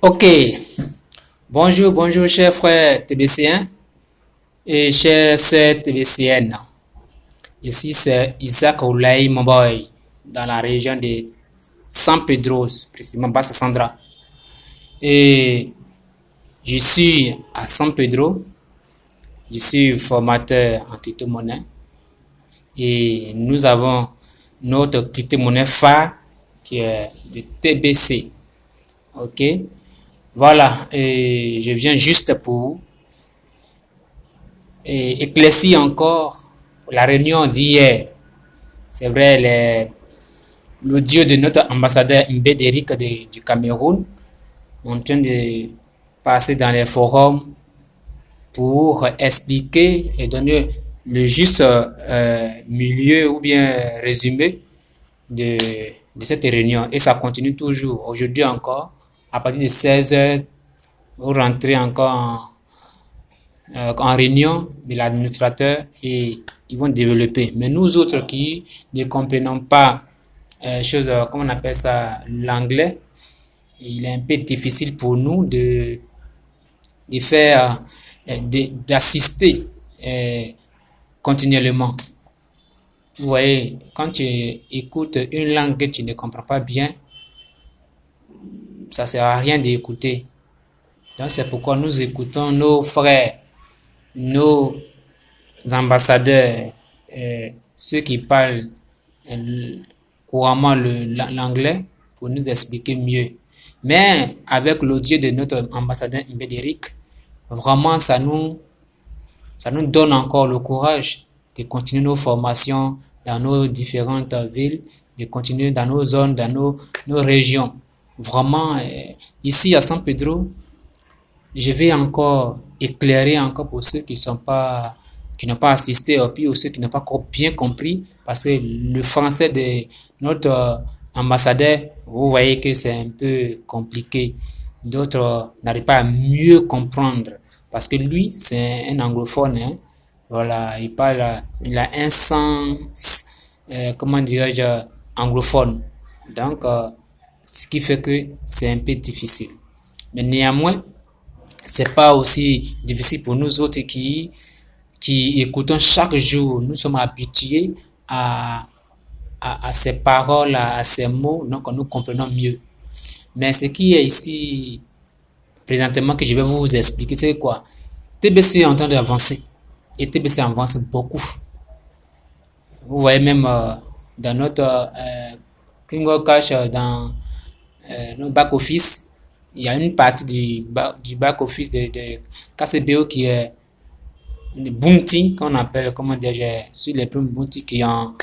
Ok, bonjour chers frères TBCN et chers sœurs TBCN. Ici c'est Isaac Oulaï Momboy dans la région de San Pedro, précisément Bassa Sandra. Et je suis à San Pedro, je suis formateur en crypto-monnaie et nous avons notre crypto-monnaie phare qui est le TBC. Ok, voilà, et je viens juste pour éclaircir encore la réunion d'hier. C'est vrai, l'audio de notre ambassadeur Mbédéric du Cameroun en train de passer dans les forums pour expliquer et donner le juste milieu ou bien résumé de, de cette réunion. Et ça continue toujours. Aujourd'hui encore, à partir de 16h, vous rentrez encore en réunion de l'administrateur et ils vont développer. Mais nous autres qui ne comprenons pas comment on appelle ça, l'anglais, il est un peu difficile pour nous de faire, d'assister continuellement. Vous voyez, quand tu écoutes une langue que tu ne comprends pas bien, ça sert à rien d'écouter. Donc c'est pourquoi nous écoutons nos frères, nos ambassadeurs, ceux qui parlent couramment l'anglais pour nous expliquer mieux. Mais avec l'audio de notre ambassadeur Mbédéric, vraiment ça nous donne encore le courage de continuer nos formations dans nos différentes villes, de continuer dans nos zones, dans nos régions. Vraiment, ici à San Pedro, je vais encore éclairer encore pour ceux qui n'ont pas assisté, puis ou ceux qui n'ont pas encore bien compris, parce que le français de notre ambassadeur, vous voyez que c'est un peu compliqué. D'autres n'arrivent pas à mieux comprendre, parce que lui, c'est un anglophone, hein. Voilà, il a un sens, comment dirais-je, anglophone. Donc, ce qui fait que c'est un peu difficile. Mais néanmoins, c'est pas aussi difficile pour nous autres qui écoutons chaque jour. Nous sommes habitués à ces paroles, à ces mots, donc nous comprenons mieux. Mais ce qui est ici, présentement, que je vais vous expliquer, c'est quoi? TBC est en train d'avancer. Et TBC avance beaucoup. Vous voyez même dans notre Kingo Cash, dans nos back-office, il y a une partie du back-office de KCBO qui est le Bounty, qu'on appelle, comment dire, sur les premiers Bounty qui est en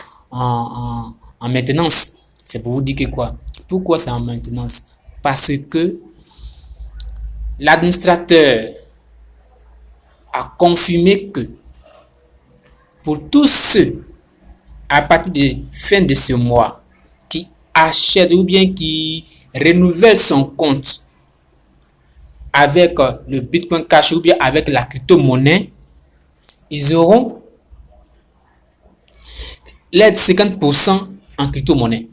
maintenance. C'est pour vous dire que quoi? Pourquoi c'est en maintenance? Parce que l'administrateur a confirmé que pour tous ceux, à partir de fin de ce mois, qui achètent ou bien qui renouvellent son compte avec le Bitcoin Cash ou bien avec la crypto-monnaie, ils auront l'aide 50% en crypto-monnaie.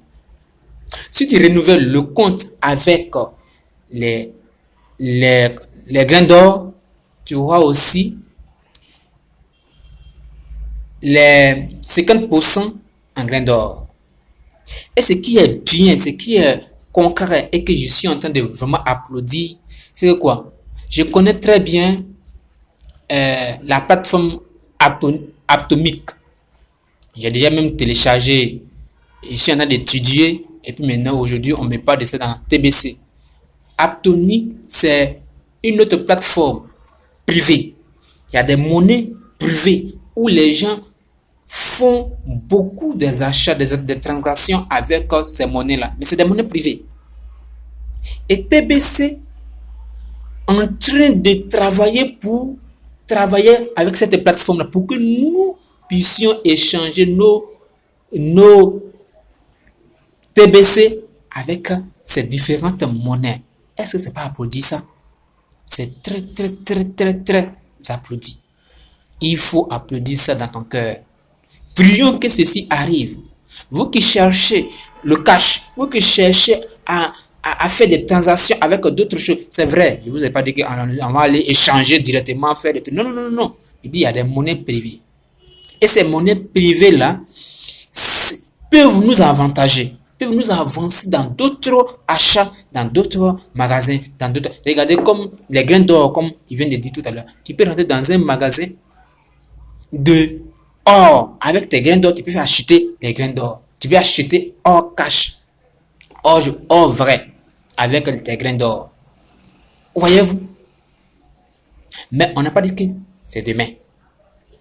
Si tu renouvelles le compte avec les, les grains d'or, tu auras aussi les 50% en grains d'or. Et ce qui est bien, ce qui est concret et que je suis en train de vraiment applaudir, c'est que quoi? Je connais très bien la plateforme Aptomic. J'ai déjà même téléchargé, je suis en train d'étudier, et puis maintenant aujourd'hui on me parle de ça dans TBC. Aptomic, c'est une autre plateforme privée. Il y a des monnaies privées où les gens font beaucoup des achats, des transactions avec ces monnaies-là. Mais c'est des monnaies privées. Et TBC en train de travailler avec cette plateforme-là pour que nous puissions échanger nos TBC avec ces différentes monnaies. Est-ce que c'est pas applaudi ça? C'est très applaudi. Il faut applaudir ça dans ton cœur. Prions que ceci arrive. Vous qui cherchez le cash, vous qui cherchez à à faire des transactions avec d'autres choses. C'est vrai, je ne vous ai pas dit qu'on va aller échanger directement, faire des trucs. Non, non, non, non. Il dit il y a des monnaies privées. Et ces monnaies privées-là peuvent nous avantager, peuvent nous avancer dans d'autres achats, dans d'autres magasins, dans d'autres... Regardez comme les grains d'or, comme il vient de dire tout à l'heure. Tu peux rentrer dans un magasin de or. Avec tes grains d'or, tu peux acheter des grains d'or. Tu peux acheter or cash, or vrai, avec tes grains d'or. Voyez-vous? Mais on n'a pas dit que c'est demain.